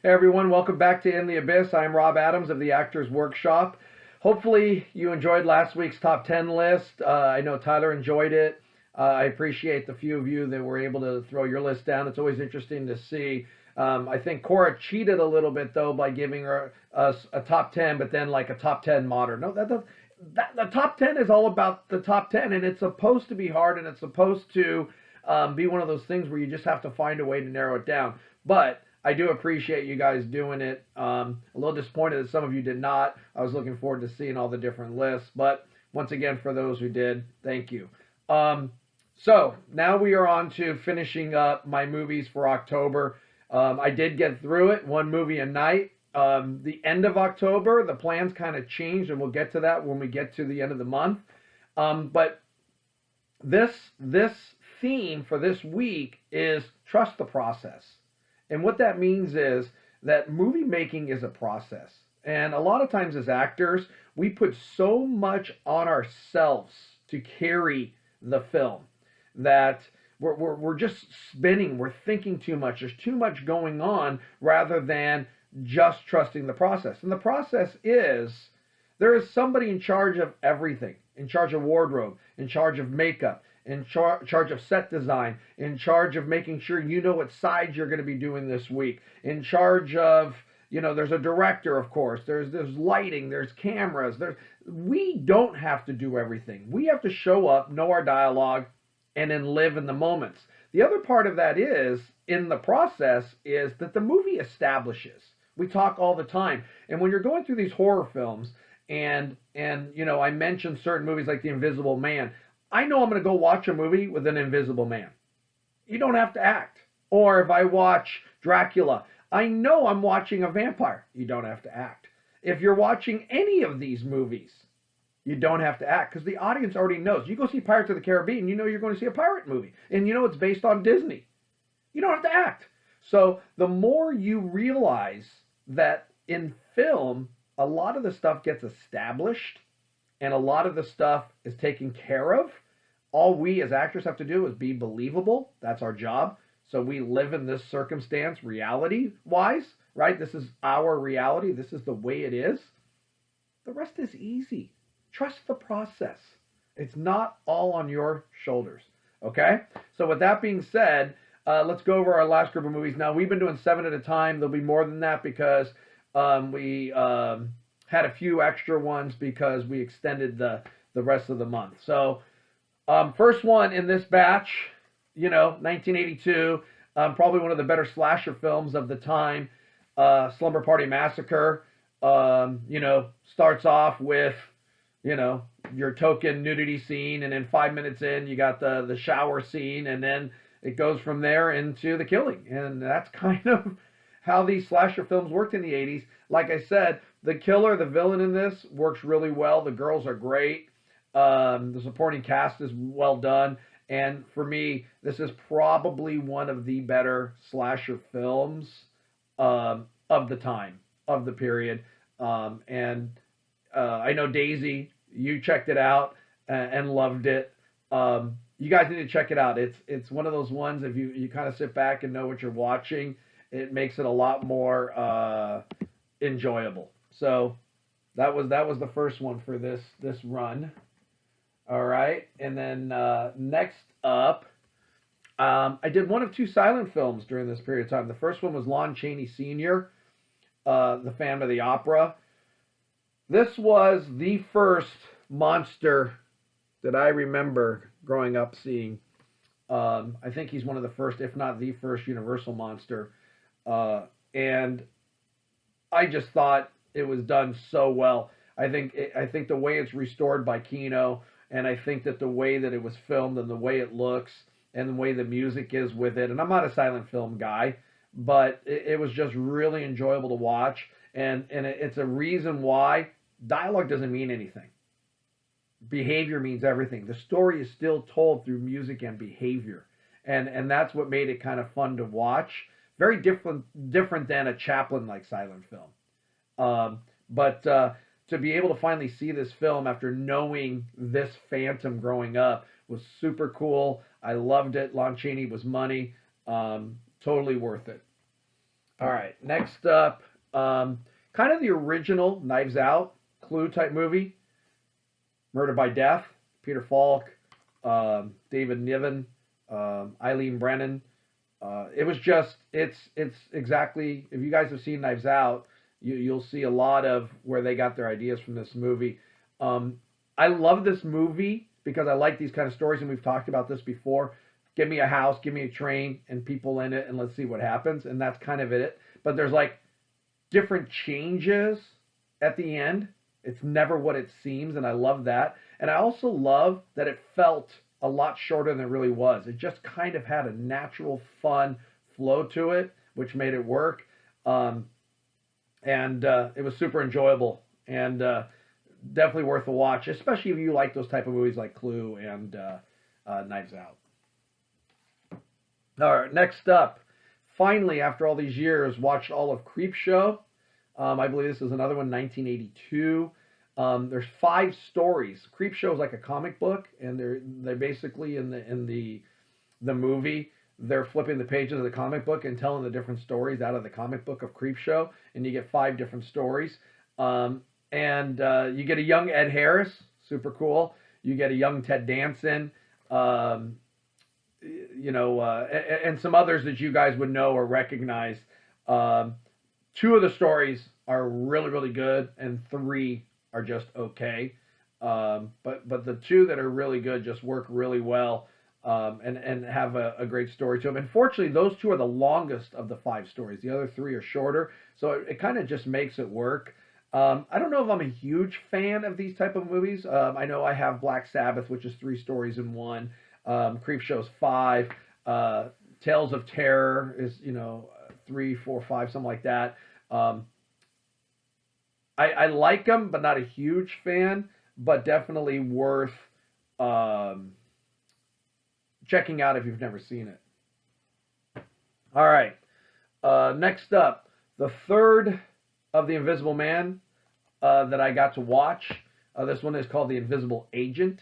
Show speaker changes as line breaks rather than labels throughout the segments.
Hey everyone, welcome back to In the Abyss. I'm Rob Adams of the Actors Workshop. Hopefully you enjoyed last week's top 10 list. I know Tyler enjoyed it. I appreciate the few of you that were able to throw your list down. It's always interesting to see. I think Cora cheated a little bit though by giving us a top 10, but then like a top 10 modern. No, the top 10 is all about the top 10, and it's supposed to be hard, and it's supposed to be one of those things where you just have to find a way to narrow it down. But I do appreciate you guys doing it. A little disappointed that some of you did not. I was looking forward to seeing all the different lists. But once again, for those who did, thank you. So now we are on to finishing up my movies for October. I did get through it, one movie a night. The end of October, the plans kind of changed, and we'll get to that when we get to the end of the month. But this theme for this week is trust the process. And what that means is that movie making is a process. And a lot of times as actors, we put so much on ourselves to carry the film that we're just spinning. We're thinking too much. There's too much going on rather than just trusting the process. And the process is there is somebody in charge of everything, in charge of wardrobe, in charge of makeup, in charge of set design, in charge of making sure you know what sides you're going to be doing this week, in charge of, there's a director, of course, there's lighting, there's cameras, we don't have to do everything. We have to show up, know our dialogue, and then live in the moments. The other part of that is, in the process, is that the movie establishes. We talk all the time. And when you're going through these horror films, and I mentioned certain movies like The Invisible Man, I know I'm going to go watch a movie with an invisible man. You don't have to act. Or if I watch Dracula, I know I'm watching a vampire. You don't have to act. If you're watching any of these movies, you don't have to act because the audience already knows. You go see Pirates of the Caribbean, you know you're going to see a pirate movie. And you know it's based on Disney. You don't have to act. So the more you realize that in film, a lot of the stuff gets established and a lot of the stuff is taken care of. All we as actors have to do is be believable. That's our job. So we live in this circumstance reality-wise, right? This is our reality. This is the way it is. The rest is easy. Trust the process. It's not all on your shoulders, okay? So with that being said, let's go over our last group of movies. Now, we've been doing 7 at a time. There'll be more than that because we had a few extra ones because we extended the rest of the month. So first one in this batch, 1982, probably one of the better slasher films of the time, Slumber Party Massacre. Starts off with, your token nudity scene, and then 5 minutes in, you got the shower scene, and then it goes from there into the killing. And that's kind of how these slasher films worked in the 80s. Like I said, the killer, the villain in this, works really well. The girls are great. The supporting cast is well done. And for me, this is probably one of the better slasher films of the time, of the period. I know Daisy, you checked it out and loved it. You guys need to check it out. It's one of those ones, if you kind of sit back and know what you're watching, it makes it a lot more enjoyable. So that was the first one for this run. All right, and then next up, I did one of 2 silent films during this period of time. The first one was Lon Chaney Senior, The Phantom of the Opera. This was the first monster that I remember growing up seeing. I think he's one of the first, if not the first, Universal monster. And I just thought it was done so well. I think the way it's restored by Kino, and I think that the way that it was filmed and the way it looks and the way the music is with it, and I'm not a silent film guy, but it was just really enjoyable to watch. And it's a reason why dialogue doesn't mean anything. Behavior means everything. The story is still told through music and behavior. And that's what made it kind of fun to watch. Very different than a Chaplin-like silent film. But to be able to finally see this film after knowing this Phantom growing up was super cool. I loved it. Lon Chaney was money. Totally worth it. All right, next up, kind of the original Knives Out Clue type movie, Murder by Death, Peter Falk, David Niven, Eileen Brennan. It was just it's exactly, if you guys have seen Knives Out, you'll see a lot of where they got their ideas from this movie. I love this movie because I like these kind of stories, and we've talked about this before. Give me a house, give me a train, and people in it, and let's see what happens. And that's kind of it. But there's like different changes at the end. It's never what it seems, and I love that. And I also love that it felt a lot shorter than it really was. It just kind of had a natural, fun flow to it, which made it work. And it was super enjoyable, and definitely worth a watch, especially if you like those type of movies like Clue and Knives Out. All right, next up, finally, after all these years, watched all of Creepshow. I believe this is another one, 1982. There's 5 stories. Creepshow is like a comic book, and they're basically in the movie. They're flipping the pages of the comic book and telling the different stories out of the comic book of Creepshow, and you get 5 different stories. And you get a young Ed Harris, super cool. You get a young Ted Danson. And some others that you guys would know or recognize. 2 of the stories are really, really good, and 3 are just okay. But the 2 that are really good just work really well, and have a great story to them. And fortunately, those 2 are the longest of the 5 stories. The other 3 are shorter, so it kind of just makes it work. I don't know if I'm a huge fan of these type of movies. I know I have Black Sabbath, which is 3 stories in one. Creepshow's 5. Tales of Terror is 3, 4, 5, something like that. I like them, but not a huge fan. But definitely worth checking out if you've never seen it. All right. Next up, the third of the Invisible Man that I got to watch. This one is called The Invisible Agent.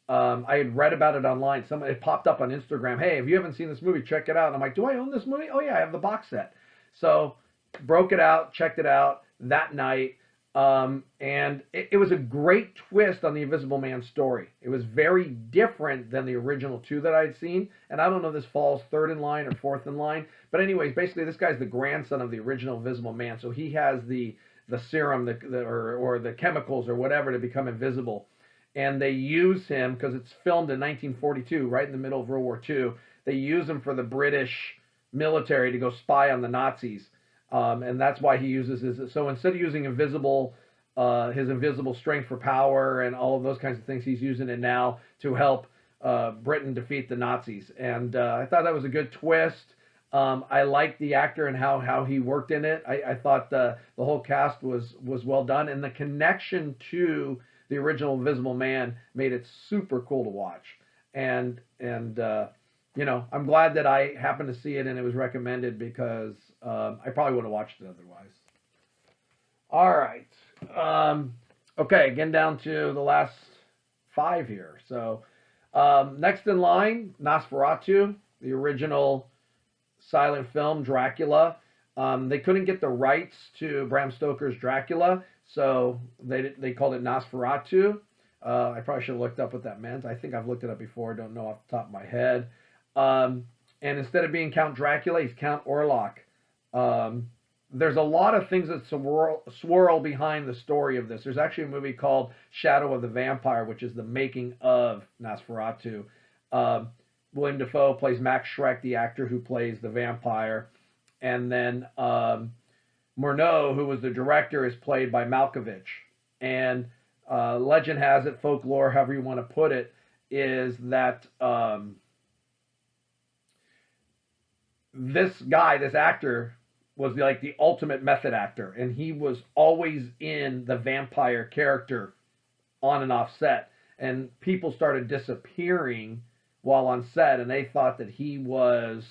I had read about it online. It popped up on Instagram. Hey, if you haven't seen this movie, check it out. And I'm like, do I own this movie? Oh, yeah, I have the box set. So broke it out, checked it out that night. And it was a great twist on the Invisible Man story. It was very different than the original 2 that I'd seen. And I don't know if this falls 3rd in line or 4th in line. But anyways, basically this guy's the grandson of the original Invisible Man. So he has the serum or the chemicals or whatever to become invisible. And they use him because it's filmed in 1942, right in the middle of World War II. They use him for the British military to go spy on the Nazis. And that's why he uses his. So instead of using his invisible strength for power and all of those kinds of things, he's using it now to help Britain defeat the Nazis. And I thought that was a good twist. I liked the actor and how he worked in it. I thought the whole cast was well done, and the connection to the original Invisible Man made it super cool to watch. And I'm glad that I happened to see it and it was recommended, because I probably would have watched it otherwise. All right. Okay, getting down to the last 5 here. So next in line, Nosferatu, the original silent film Dracula. They couldn't get the rights to Bram Stoker's Dracula, so they called it Nosferatu. I probably should have looked up what that meant. I think I've looked it up before. Don't know off the top of my head. And instead of being Count Dracula, he's Count Orlok. There's a lot of things that swirl behind the story of this. There's actually a movie called Shadow of the Vampire, which is the making of Nosferatu. William Dafoe plays Max Schreck, the actor who plays the vampire. And then Murnau, who was the director, is played by Malkovich. And legend has it, folklore, however you want to put it, is that this actor, was like the ultimate method actor. And he was always in the vampire character on and off set. And people started disappearing while on set, and they thought that he was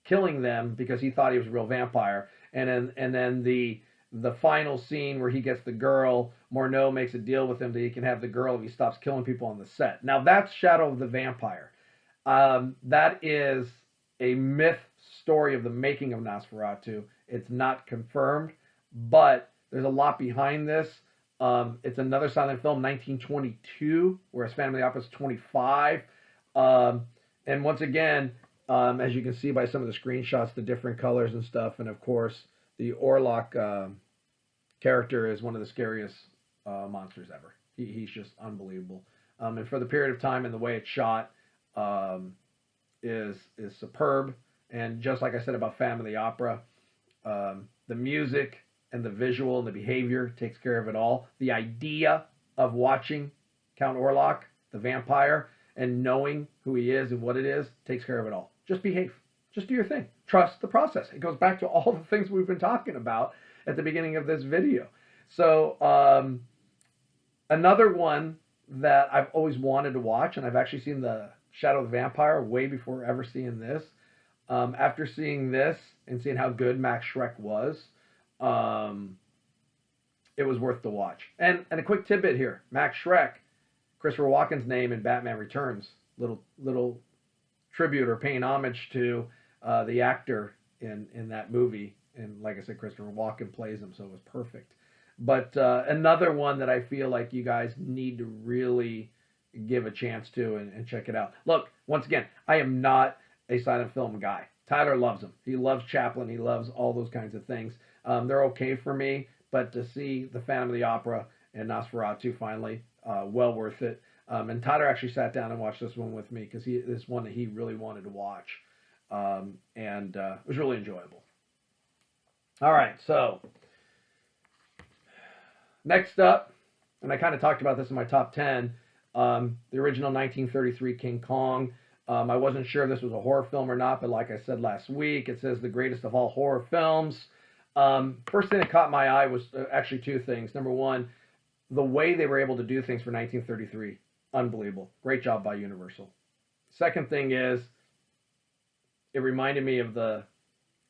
killing them because he thought he was a real vampire. And then the final scene where he gets the girl, Murnau makes a deal with him that he can have the girl if he stops killing people on the set. Now that's Shadow of the Vampire. That is a myth story of the making of Nosferatu. It's not confirmed, but there's a lot behind this. It's another silent film, 1922, whereas Phantom of the Opera is 25. And once again, as you can see by some of the screenshots, the different colors and stuff, and of course, the Orlok character is one of the scariest monsters ever. He's just unbelievable. And for the period of time and the way it's shot is superb. And just like I said about Phantom of the Opera, the music and the visual and the behavior takes care of it all. The idea of watching Count Orlok, the vampire, and knowing who he is and what it is takes care of it all. Just behave. Just do your thing. Trust the process. It goes back to all the things we've been talking about at the beginning of this video. So another one that I've always wanted to watch, and I've actually seen the Shadow of the Vampire way before ever seeing this. After seeing this and seeing how good Max Schreck was, it was worth the watch. And a quick tidbit here: Max Schreck, Christopher Walken's name in Batman Returns. Little tribute or paying homage to the actor in that movie. And like I said, Christopher Walken plays him, so it was perfect. But another one that I feel like you guys need to really give a chance to and check it out. Look, once again, I am not a silent film guy. Tyler loves them. He loves Chaplin. He loves all those kinds of things. They're okay for me, but to see the Phantom of the Opera and Nosferatu finally, well worth it. And Tyler actually sat down and watched this one with me because this is one that he really wanted to watch. And it was really enjoyable. All right, so next up, and I kind of talked about this in my top 10, the original 1933 King Kong. I wasn't sure if this was a horror film or not, but like I said last week, it says the greatest of all horror films. First thing that caught my eye was actually two things. Number one, the way they were able to do things for 1933, unbelievable. Great job by Universal. Second thing is, it reminded me of the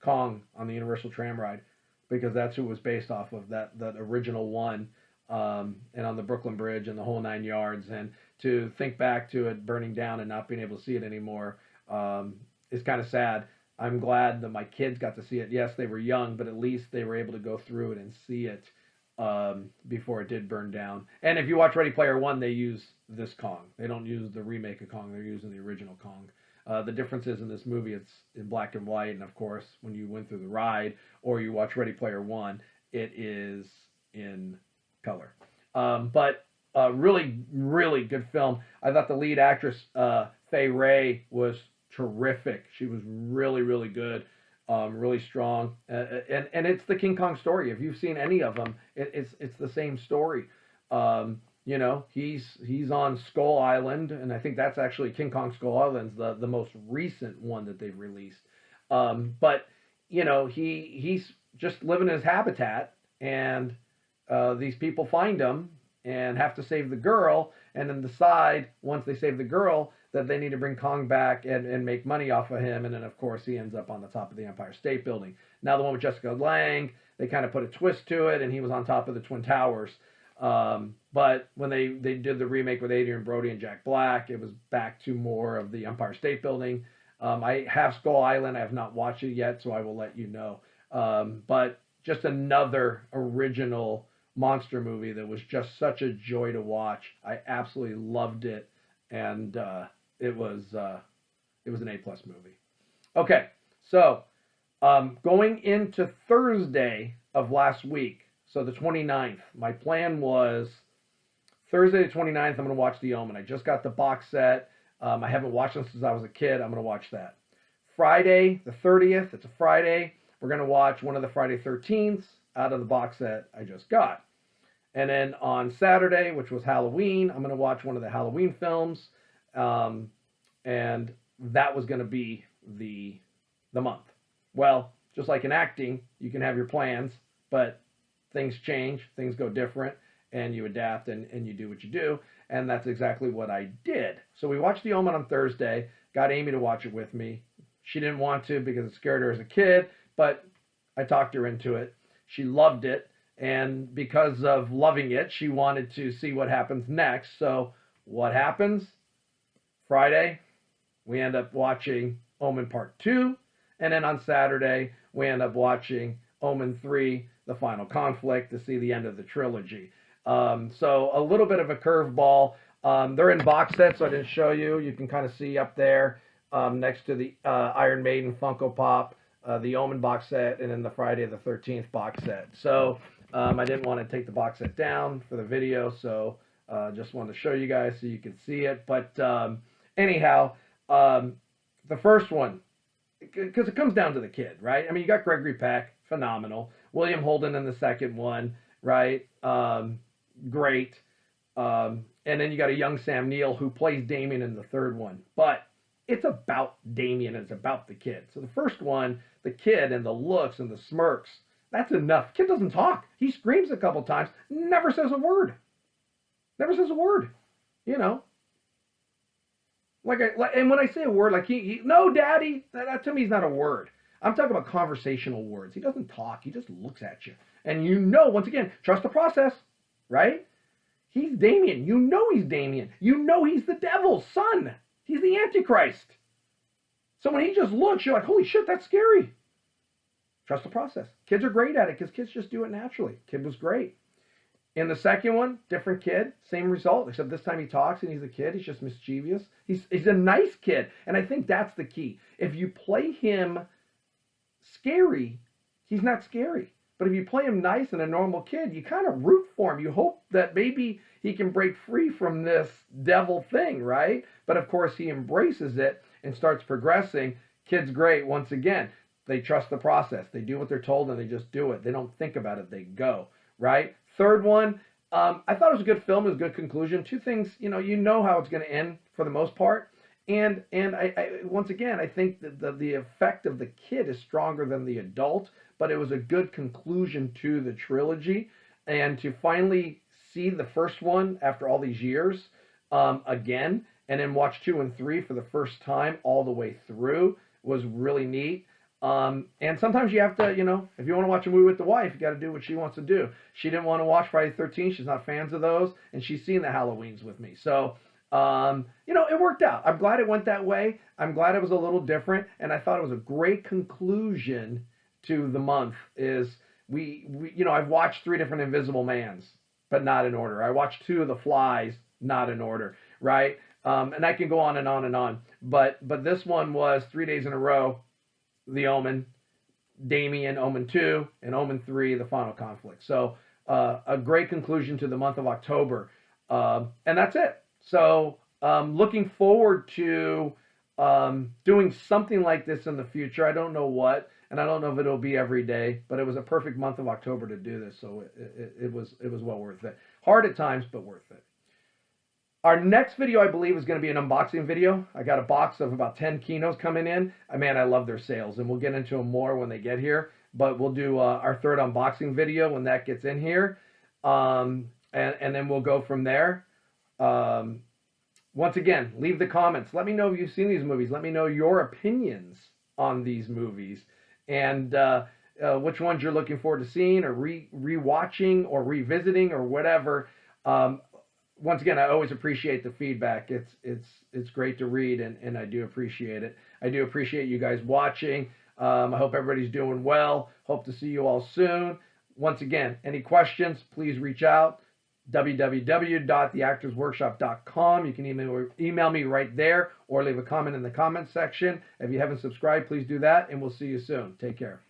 Kong on the Universal Tram Ride, because that's who it was based off of, that original one, and on the Brooklyn Bridge and the whole 9 yards. And to think back to it burning down and not being able to see it anymore is kind of sad. I'm glad that my kids got to see it. Yes, they were young, but at least they were able to go through it and see it before it did burn down. And if you watch Ready Player One, they use this Kong. They don't use the remake of Kong. They're using the original Kong. The difference is in this movie, it's in black and white. And of course, when you went through the ride or you watch Ready Player One, it is in color. But really, really good film. I thought the lead actress, Fay Wray, was terrific. She was really, really good, really strong. And it's the King Kong story. If you've seen any of them, it's the same story. You know, he's on Skull Island, and I think that's actually King Kong Skull Island's the most recent one that they've released. But you know, he's just living in his habitat, and these people find him and have to save the girl, and then decide once they save the girl that they need to bring Kong back and make money off of him. And then of course he ends up on the top of the Empire State Building. Now the one with Jessica Lange, they kind of put a twist to it, and he was on top of the Twin Towers. But when they did the remake with Adrian Brody and Jack Black, it was back to more of the Empire State Building. I have Skull Island. I have not watched it yet, so I will let you know. But just another original monster movie that was just such a joy to watch. I absolutely loved it, and it was an A+ movie. Okay, so going into Thursday of last week, so the 29th, my plan was Thursday the 29th, I'm going to watch The Omen. I just got the box set. I haven't watched it since I was a kid. I'm going to watch that. Friday the 30th, it's a Friday, we're going to watch one of the Friday 13ths out of the box set I just got. And then on Saturday, which was Halloween, I'm going to watch one of the Halloween films. And that was going to be the month. Well, just like in acting, you can have your plans, but things change, things go different, and you adapt and you do what you do. And that's exactly what I did. So we watched The Omen on Thursday, got Amy to watch it with me. She didn't want to because it scared her as a kid, but I talked her into it. She loved it. And because of loving it, she wanted to see what happens next. So what happens? Friday, we end up watching Omen Part 2. And then on Saturday, we end up watching Omen 3, The Final Conflict, to see the end of the trilogy. So a little bit of a curveball. They're in box sets, so I didn't show you. You can kind of see up there next to the Iron Maiden Funko Pop, the Omen box set, and then the Friday the 13th box set. So I didn't want to take the box set down for the video, so just wanted to show you guys so you can see it. But anyhow, the first one, because it comes down to the kid, right? I mean, you got Gregory Peck, phenomenal. William Holden in the second one, right? Great. And then you got a young Sam Neill who plays Damien in the third one. But it's about Damien and it's about the kid. So the first one, the kid and the looks and the smirks, that's enough. Kid doesn't talk. He screams a couple times, never says a word. Never says a word, you know. And when I say a word, like no, Daddy, that to me is not a word. I'm talking about conversational words. He doesn't talk. He just looks at you. And you know, once again, trust the process, right? He's Damien. You know he's Damien. You know he's the devil's son. He's the Antichrist. So when he just looks, you're like, holy shit, that's scary. Trust the process. Kids are great at it because kids just do it naturally. Kid was great. In the second one, different kid, same result, except this time he talks and he's a kid. He's just mischievous. He's a nice kid. And I think that's the key. If you play him scary, he's not scary. But if you play him nice and a normal kid, you kind of root for him. You hope that maybe he can break free from this devil thing, right? But of course, he embraces it and starts progressing. Kid's great. Once again, they trust the process. They do what they're told and they just do it. They don't think about it. They go, right? Third one, I thought it was a good film. It was a good conclusion. Two things, you know how it's going to end for the most part. And I once again, I think that the effect of the kid is stronger than the adult, but it was a good conclusion to the trilogy. And to finally see the first one after all these years again, and then watch 2 and 3 for the first time all the way through was really neat. And sometimes you have to, if you want to watch a movie with the wife, you got to do what she wants to do. She didn't want to watch Friday the 13th. She's not fans of those. And she's seen the Halloweens with me. So, it worked out. I'm glad it went that way. I'm glad it was a little different. And I thought it was a great conclusion to the month is I've watched 3 different Invisible Mans, but not in order. I watched 2 of The Flies, not in order, right? And I can go on and on and on. But this one was 3 days in a row. The Omen, Damien, Omen 2, and Omen 3, The Final Conflict. So a great conclusion to the month of October. And that's it. So looking forward to doing something like this in the future. I don't know what, and I don't know if it'll be every day, but it was a perfect month of October to do this. So it was well worth it. Hard at times, but worth it. Our next video, I believe, is going to be an unboxing video. I got a box of about 10 Kinos coming in. Man, I love their sales, and we'll get into them more when they get here. But we'll do our third unboxing video when that gets in here. And then we'll go from there. Once again, leave the comments. Let me know if you've seen these movies. Let me know your opinions on these movies. And which ones you're looking forward to seeing or re-watching or revisiting or whatever. Once again, I always appreciate the feedback. It's great to read, and I do appreciate it. I do appreciate you guys watching. I hope everybody's doing well. Hope to see you all soon. Once again, any questions, please reach out. www.theactorsworkshop.com. You can email me right there or leave a comment in the comment section. If you haven't subscribed, please do that, and we'll see you soon. Take care.